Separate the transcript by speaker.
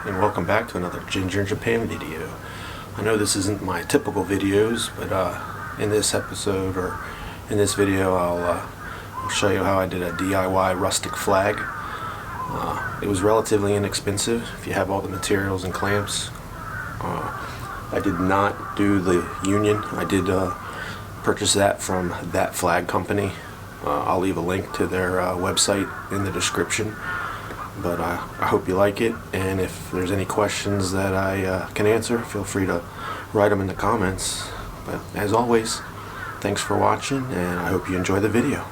Speaker 1: and welcome back to another Ginger Japan video. I know this isn't my typical videos, but in this episode, or in this video, I'll show you how I did a DIY rustic flag. It was relatively inexpensive if you have all the materials and clamps. I did not do the union. I did purchase that from That Flag Company. I'll leave a link to their website in the description. But I hope you like it, and if there's any questions that I can answer, feel free to write them in the comments. But as always, thanks for watching, and I hope you enjoy the video.